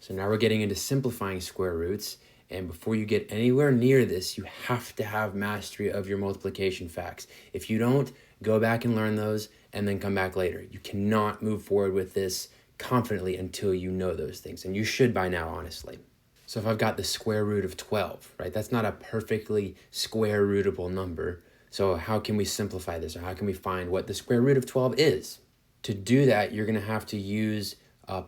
So now we're getting into simplifying square roots. And before you get anywhere near this, you have to have mastery of your multiplication facts. If you don't, go back and learn those and then come back later. You cannot move forward with this confidently until you know those things. And you should by now, honestly. So if I've got the square root of 12, right, that's not a perfectly square rootable number. So how can we simplify this, or how can we find what the square root of 12 is? To do that, you're going to have to use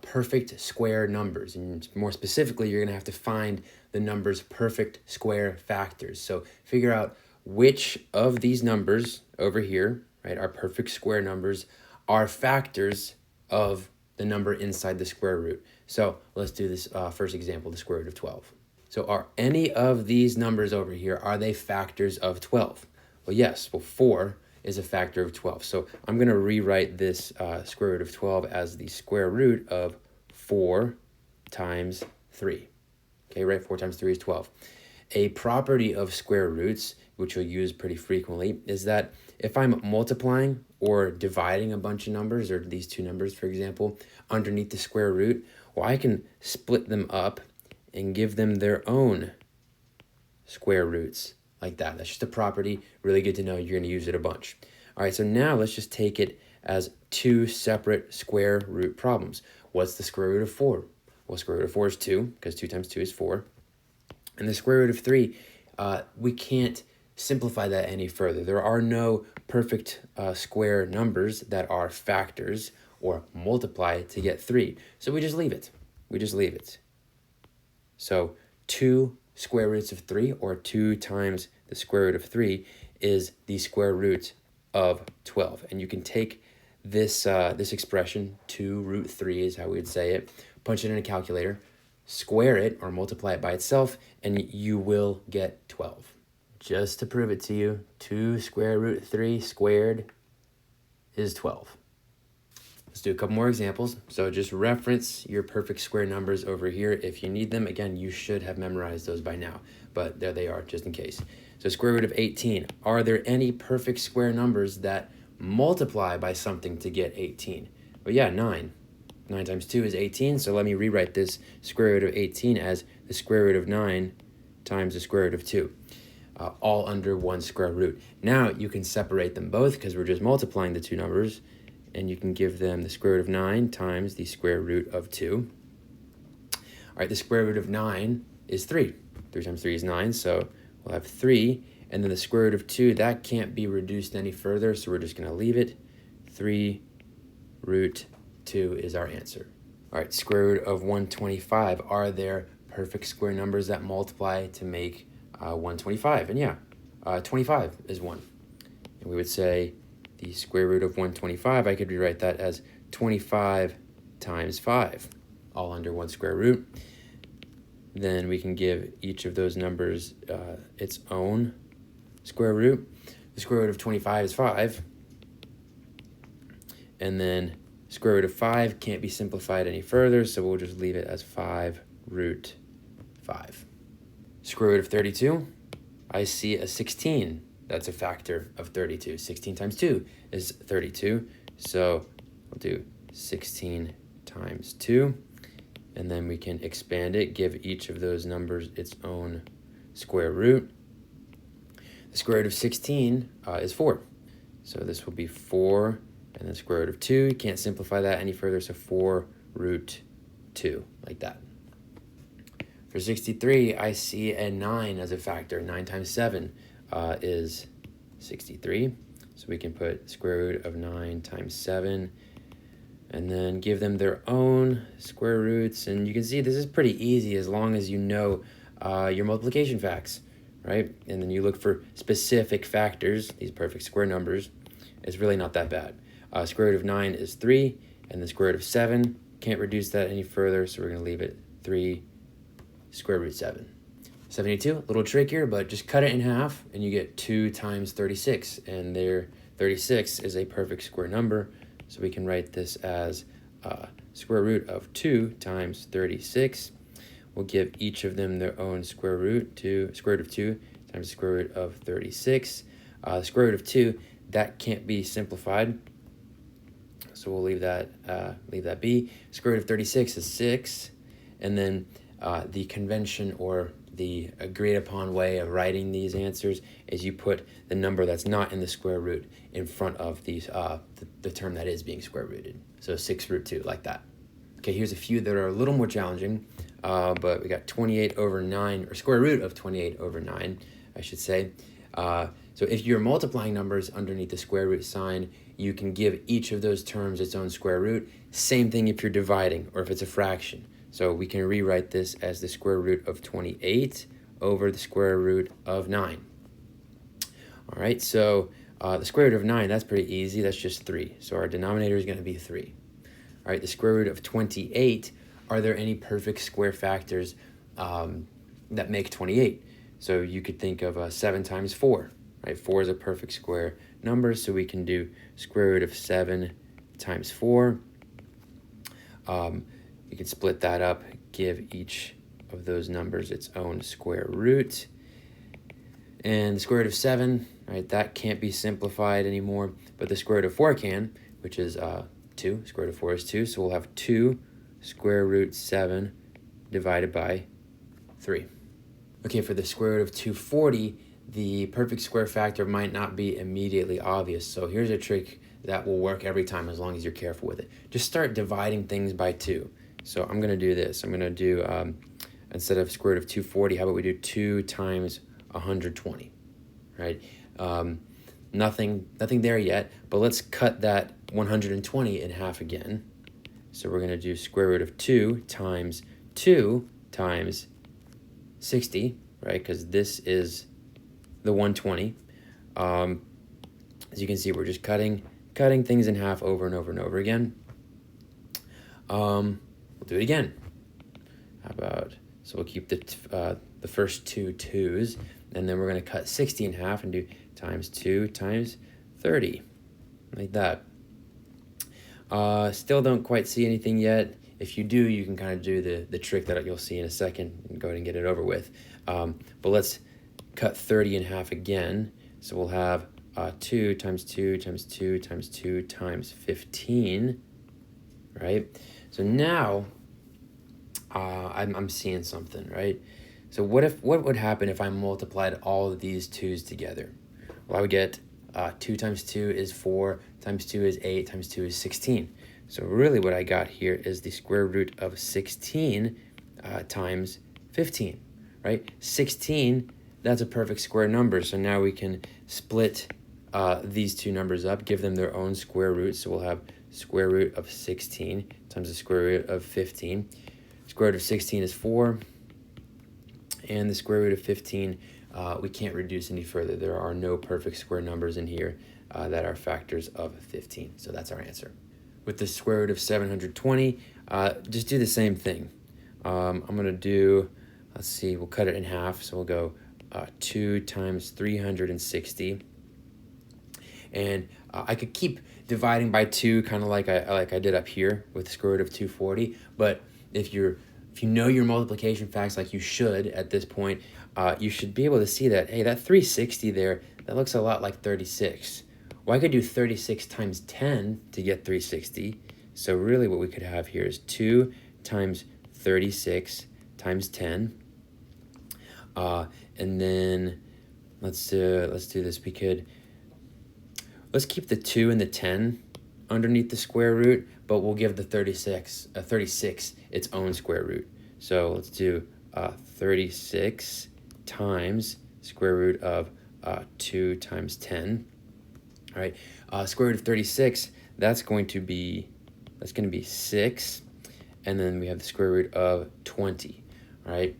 perfect square numbers. And more specifically, you're going to have to find the number's perfect square factors. So figure out which of these numbers over here, right, our perfect square numbers, are factors of the number inside the square root. So let's do this first example, the square root of 12. So are any of these numbers over here, are they factors of 12? Well, yes. Well, 4 is a factor of 12. So I'm going to rewrite this square root of 12 as the square root of 4 times 3. Okay, right? 4 times 3 is 12. A property of square roots, which you'll use pretty frequently, is that if I'm multiplying or dividing a bunch of numbers, or these two numbers, for example, underneath the square root, well, I can split them up and give them their own square roots like that. That's just a property. Really good to know. You're going to use it a bunch. All right, so now let's just take it as two separate square root problems. What's the square root of 4? Well, square root of 4 is 2, because 2 times 2 is 4. And the square root of 3, we can't simplify that any further. There are no perfect square numbers that are factors or multiply to get 3. So we just leave it. We just leave it. So 2 square roots of 3, or 2 times the square root of 3, is the square root of 12. And you can take this this expression, 2 root 3 is how we would say it, punch it in a calculator, square it or multiply it by itself, and you will get 12. Just to prove it to you, 2 square root 3 squared is 12. Let's do a couple more examples. So just reference your perfect square numbers over here if you need them. Again, you should have memorized those by now, but there they are just in case. So square root of 18. Are there any perfect square numbers that multiply by something to get 18? Well, yeah, 9. 9 times 2 is 18, so let me rewrite this square root of 18 as the square root of 9 times the square root of 2. All under one square root. Now you can separate them both because we're just multiplying the two numbers, and you can give them the square root of 9 times the square root of 2. All right, the square root of 9 is 3. 3 times 3 is 9, so we'll have 3. And then the square root of 2, that can't be reduced any further, so we're just going to leave it. 3 root 2 is our answer. All right, square root of 125. Are there perfect square numbers that multiply to make 125? And yeah, 25 is 1. And we would say the square root of 125, I could rewrite that as 25 times 5, all under one square root. Then we can give each of those numbers its own square root. The square root of 25 is 5. And then square root of 5 can't be simplified any further, so we'll just leave it as 5 root 5. Square root of 32, I see a 16. That's a factor of 32. 16 times 2 is 32. So we'll do 16 times 2. And then we can expand it, give each of those numbers its own square root. The square root of 16 is 4. So this will be 4, and then square root of 2. You can't simplify that any further, so 4 root 2, like that. For 63, I see a 9 as a factor. 9 times 7 is 63. So we can put square root of 9 times 7 and then give them their own square roots. And you can see this is pretty easy as long as you know your multiplication facts, right? And then you look for specific factors, these perfect square numbers. It's really not that bad. Square root of 9 is 3, and the square root of 7, can't reduce that any further, so we're going to leave it 3 square root 7. 72, a little trickier, but just cut it in half and you get 2 times 36. And there, 36 is a perfect square number. So we can write this as square root of 2 times 36. We'll give each of them their own square root. Square root of 2 times the square root of 36. The square root of 2, that can't be simplified. So we'll leave that be. Square root of 36 is 6. And then the convention or the agreed upon way of writing these answers is you put the number that's not in the square root in front of these the term that is being square rooted. So 6 root 2, like that. Okay, here's a few that are a little more challenging, but we got 28 over 9, or square root of 28 over 9, I should say. So if you're multiplying numbers underneath the square root sign, you can give each of those terms its own square root. Same thing if you're dividing or if it's a fraction. So we can rewrite this as the square root of 28 over the square root of 9. All right, so the square root of 9, that's pretty easy. That's just 3. So our denominator is going to be 3. All right, the square root of 28, are there any perfect square factors that make 28? So you could think of 7 times 4, right? 4 is a perfect square number, so we can do square root of 7 times 4. You can split that up, give each of those numbers its own square root. And the square root of 7, right, that can't be simplified anymore, but the square root of 4 can, which is 2. Square root of 4 is 2, so we'll have 2 square root 7 divided by 3. Okay, for the square root of 240, the perfect square factor might not be immediately obvious, so here's a trick that will work every time as long as you're careful with it. Just start dividing things by 2. So I'm going to do this. I'm going to do, instead of square root of 240, how about we do 2 times 120, right? Nothing there yet, but let's cut that 120 in half again. So we're going to do square root of 2 times 60, right? Because this is the 120. As you can see, we're just cutting things in half over and over and over again. We'll do it again. How about, so we'll keep the first 2 2's, and then we're going to cut 60 in half and do times 2 times 30, like that. Still don't quite see anything yet. If you do, you can kind of do the trick that you'll see in a second and go ahead and get it over with. But let's cut 30 in half again. So we'll have 2 times 2 times 2 times 2 times 15, right? So now I'm seeing something, right? So what would happen if I multiplied all of these 2's together? Well, I would get 2 times 2 is 4, times 2 is 8, times 2 is 16. So really what I got here is the square root of 16 times 15, right? 16, that's a perfect square number. So now we can split these two numbers up, give them their own square root. So we'll have square root of 16 times the square root of 15. Square root of 16 is 4. And the square root of 15, we can't reduce any further. There are no perfect square numbers in here that are factors of 15. So that's our answer. With the square root of 720, just do the same thing. I'm going to do, let's see, we'll cut it in half. So we'll go 2 times 360. And I could keep dividing by 2, kind of like I did up here with the square root of 240. But if you know your multiplication facts like you should at this point, you should be able to see that, hey, that 360 there, that looks a lot like 36. Well, I could do 36 times 10 to get 360. So really what we could have here is 2 times 36 times 10. And then let's do this. Let's keep the 2 and the 10 underneath the square root, but we'll give the 36 its own square root. So let's do 36 times square root of 2 times 10. All right, square root of 36, that's going to be 6, and then we have the square root of 20. All right,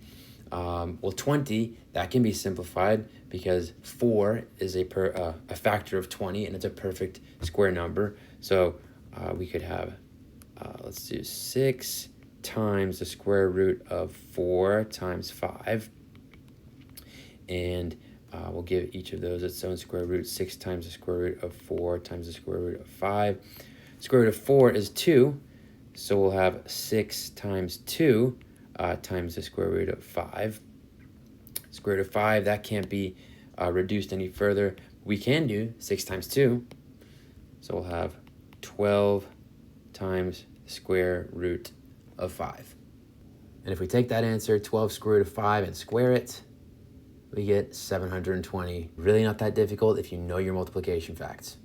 well, 20, that can be simplified because 4 is a factor of 20, and it's a perfect square number. So we could have, let's do 6 times the square root of 4 times 5, and we'll give each of those its own square root. 6 times the square root of 4 times the square root of 5. Square root of 4 is 2, so we'll have 6 times 2 times the square root of 5. Square root of 5, that can't be reduced any further. We can do 6 times 2, so we'll have 12 times the square root of 5. And if we take that answer, 12 square root of 5, and square it, we get 720. Really not that difficult if you know your multiplication facts.